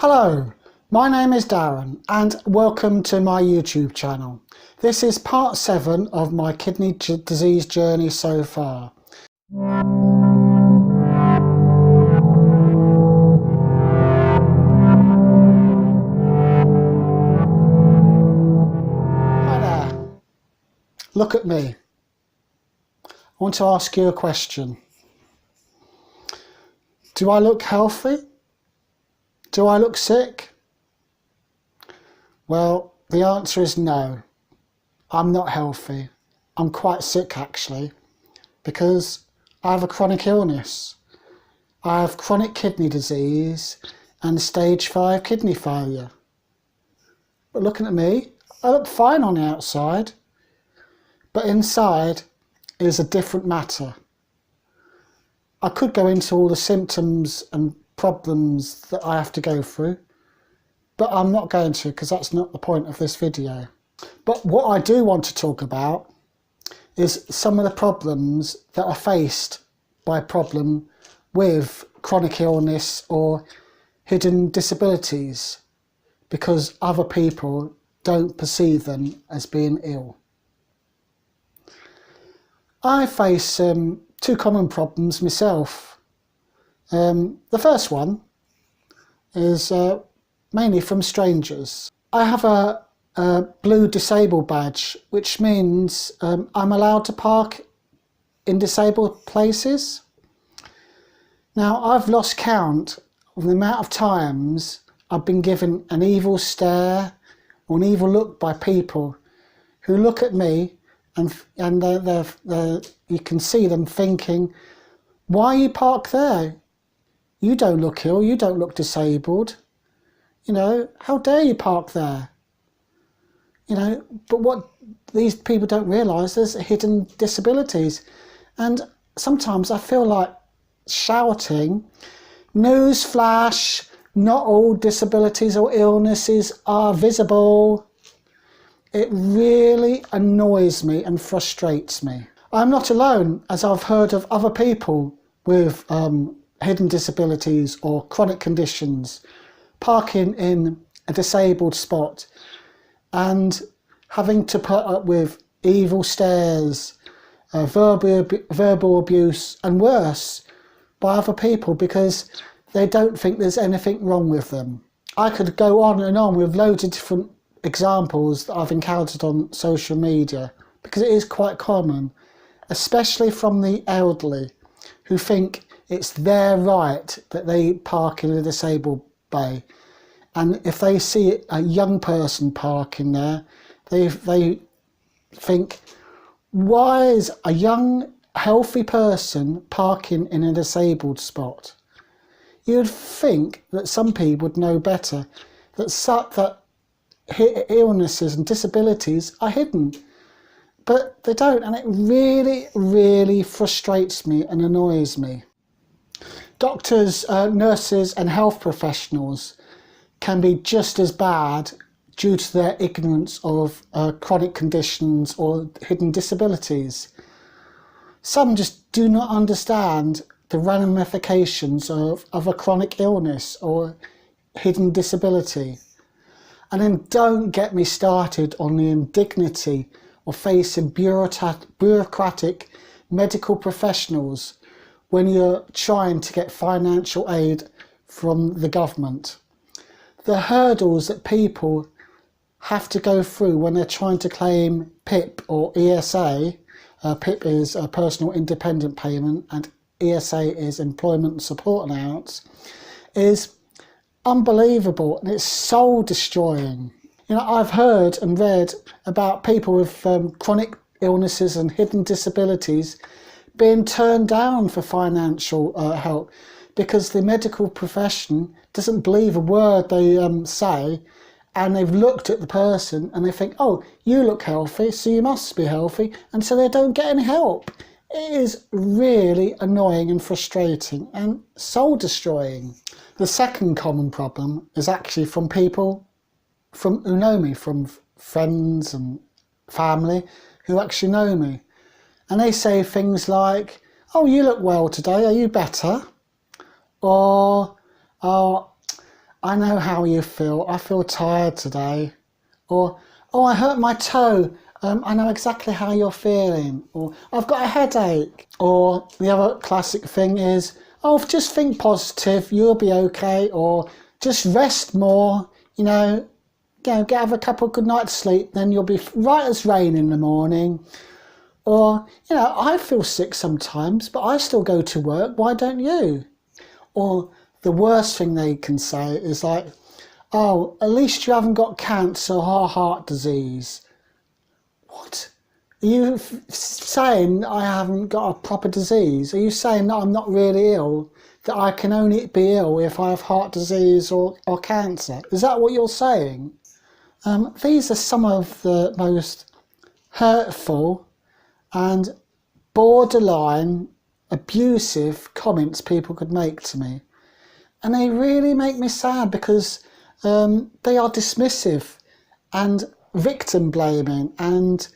Hello, my name is Darren and welcome to my YouTube channel. This is part 7 of my kidney disease journey so far. Hi there, look at me. I want to ask you a question. Do I look healthy? Do I look sick? Well, the answer is no. I'm not healthy. I'm quite sick actually, because I have a chronic illness. I have chronic kidney disease and stage 5 kidney failure. But looking at me, I look fine on the outside, but inside is a different matter. I could go into all the symptoms and problems that I have to go through, but I'm not going to, because that's not the point of this video. But what I do want to talk about is some of the problems that are faced by problem with chronic illness or hidden disabilities, because other people don't perceive them as being ill. I face two common problems myself. The first one is mainly from strangers. I have a blue disabled badge, which means I'm allowed to park in disabled places. Now, I've lost count of the amount of times I've been given an evil stare or an evil look by people who look at me and you can see them thinking, why are you parked there? You don't look ill, you don't look disabled. You know, how dare you park there? You know, but what these people don't realise, there's hidden disabilities. And sometimes I feel like shouting, newsflash, not all disabilities or illnesses are visible. It really annoys me and frustrates me. I'm not alone, as I've heard of other people with hidden disabilities or chronic conditions parking in a disabled spot and having to put up with evil stares, verbal abuse and worse by other people because they don't think there's anything wrong with them. I could go on and on with loads of different examples that I've encountered on social media, because it is quite common, especially from the elderly, who think it's their right that they park in a disabled bay. And if they see a young person parking there, they think, why is a young, healthy person parking in a disabled spot? You'd think that some people would know better, that illnesses and disabilities are hidden. But they don't, and it really, really frustrates me and annoys me. Doctors, nurses and health professionals can be just as bad due to their ignorance of chronic conditions or hidden disabilities. Some just do not understand the ramifications of a chronic illness or hidden disability. And then don't get me started on the indignity of facing bureaucratic medical professionals when you're trying to get financial aid from the government. The hurdles that people have to go through when they're trying to claim PIP or ESA, PIP is a personal independent payment and ESA is employment support allowance, is unbelievable, and it's soul destroying. You know, I've heard and read about people with chronic illnesses and hidden disabilities being turned down for financial help because the medical profession doesn't believe a word they say, and they've looked at the person and they think, oh, you look healthy, so you must be healthy, and so they don't get any help. It is really annoying and frustrating and soul destroying. The second common problem is actually from people who know me, from friends and family who actually know me. And they say things like, oh, you look well today, are you better? Or, oh, I know how you feel. I feel tired today. Or, oh, I hurt my toe. I know exactly how you're feeling. Or, I've got a headache. Or the other classic thing is, oh, just think positive, you'll be okay. Or just rest more, have a couple of good night's sleep, then you'll be right as rain in the morning. Or, I feel sick sometimes, but I still go to work, why don't you? Or the worst thing they can say is like, oh, at least you haven't got cancer or heart disease. What? Are you saying I haven't got a proper disease? Are you saying that I'm not really ill? That I can only be ill if I have heart disease or cancer? Is that what you're saying? These are some of the most hurtful and borderline abusive comments people could make to me. And they really make me sad because they are dismissive and victim blaming, and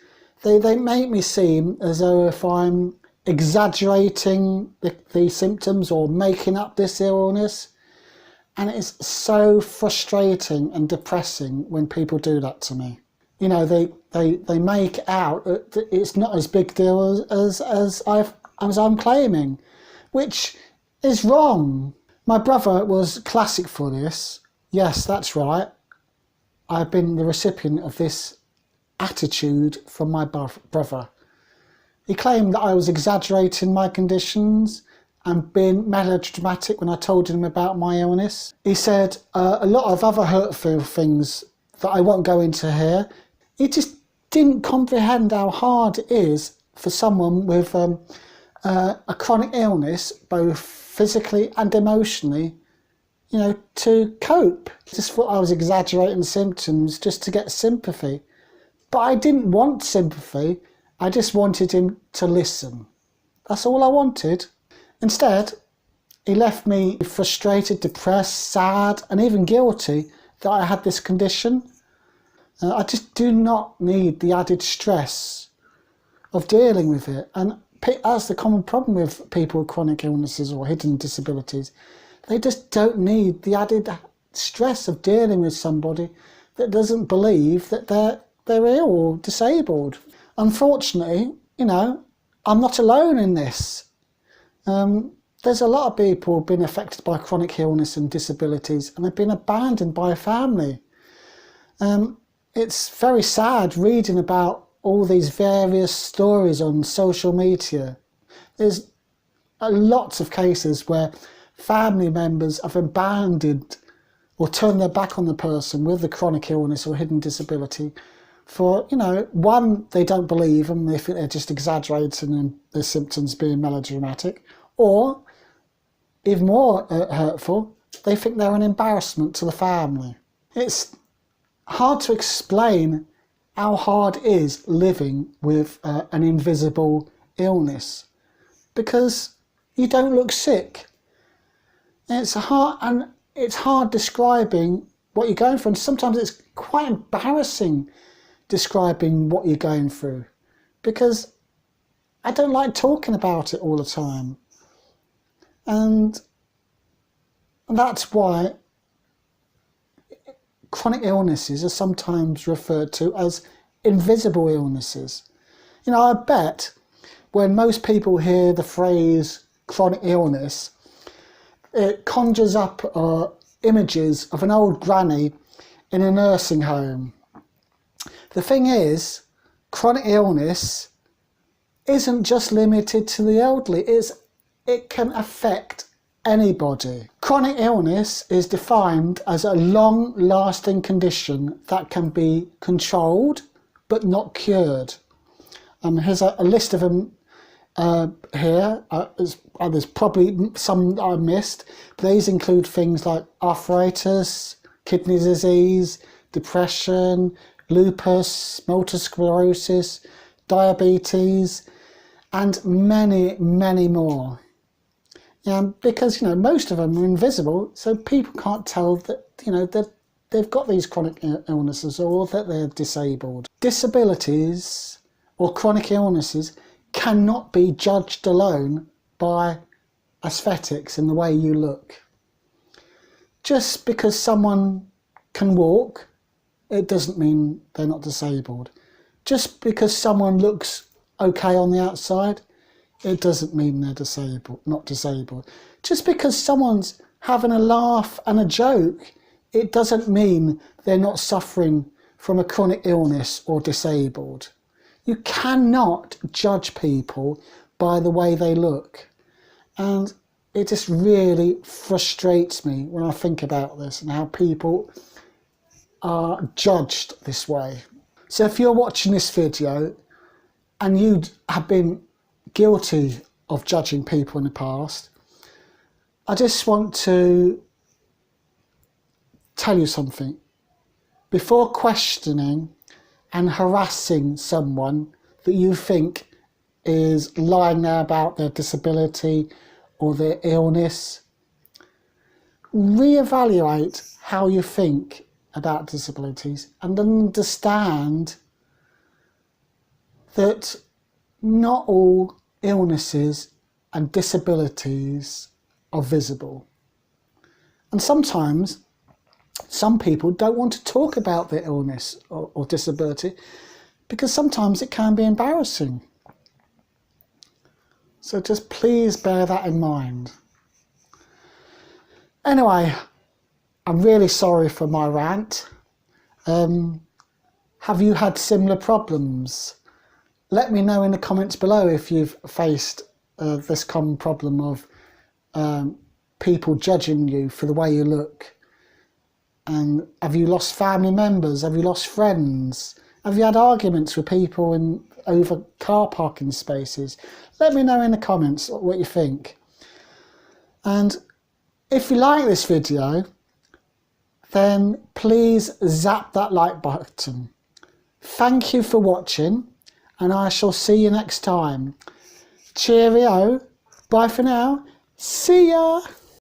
they make me seem as though if I'm exaggerating the symptoms or making up this illness. And it's so frustrating and depressing when people do that to me. They make out that it's not as big a deal as I'm claiming, which is wrong. My brother was classic for this. Yes, that's right. I've been the recipient of this attitude from my brother. He claimed that I was exaggerating my conditions and being melodramatic when I told him about my illness. He said a lot of other hurtful things that I won't go into here. He just didn't comprehend how hard it is for someone with a chronic illness, both physically and emotionally, to cope. Just thought I was exaggerating symptoms just to get sympathy. But I didn't want sympathy. I just wanted him to listen. That's all I wanted. Instead, he left me frustrated, depressed, sad, and even guilty that I had this condition. I just do not need the added stress of dealing with it. And that's the common problem with people with chronic illnesses or hidden disabilities. They just don't need the added stress of dealing with somebody that doesn't believe that they're ill or disabled. Unfortunately, I'm not alone in this. There's a lot of people who've been affected by chronic illness and disabilities and have been abandoned by a family. It's very sad reading about all these various stories on social media. There's lots of cases where family members have abandoned or turned their back on the person with the chronic illness or hidden disability for, one, they don't believe them, they think they're just exaggerating and their symptoms being melodramatic, or, even more hurtful, they think they're an embarrassment to the family. It's hard to explain how hard it is living with an invisible illness because you don't look sick. It's hard describing what you're going through, and sometimes it's quite embarrassing describing what you're going through because I don't like talking about it all the time. And that's why chronic illnesses are sometimes referred to as invisible illnesses. I bet when most people hear the phrase chronic illness, it conjures up images of an old granny in a nursing home. The thing is, chronic illness isn't just limited to the elderly, it can affect anybody. Chronic illness is defined as a long-lasting condition that can be controlled but not cured. Here's a list of them here. There's probably some that I missed, but these include things like arthritis, kidney disease, depression, lupus, multiple sclerosis, diabetes, and many, many more. Because most of them are invisible, so people can't tell that that they've got these chronic illnesses or that they're disabled. Disabilities or chronic illnesses cannot be judged alone by aesthetics and the way you look. Just because someone can walk, it doesn't mean they're not disabled. Just because someone looks okay on the outside, it doesn't mean they're not disabled. Just because someone's having a laugh and a joke, it doesn't mean they're not suffering from a chronic illness or disabled. You cannot judge people by the way they look. And it just really frustrates me when I think about this and how people are judged this way. So if you're watching this video and you have been guilty of judging people in the past, I just want to tell you something. Before questioning and harassing someone that you think is lying there about their disability or their illness, reevaluate how you think about disabilities and understand that not all illnesses and disabilities are visible. And sometimes some people don't want to talk about their illness or disability because sometimes it can be embarrassing. So just please bear that in mind. Anyway, I'm really sorry for my rant. Have you had similar problems? Let me know in the comments below if you've faced this common problem of people judging you for the way you look. And have you lost family members? Have you lost friends? Have you had arguments with people over car parking spaces? Let me know in the comments what you think. And if you like this video, then please zap that like button. Thank you for watching, and I shall see you next time. Cheerio. Bye for now. See ya.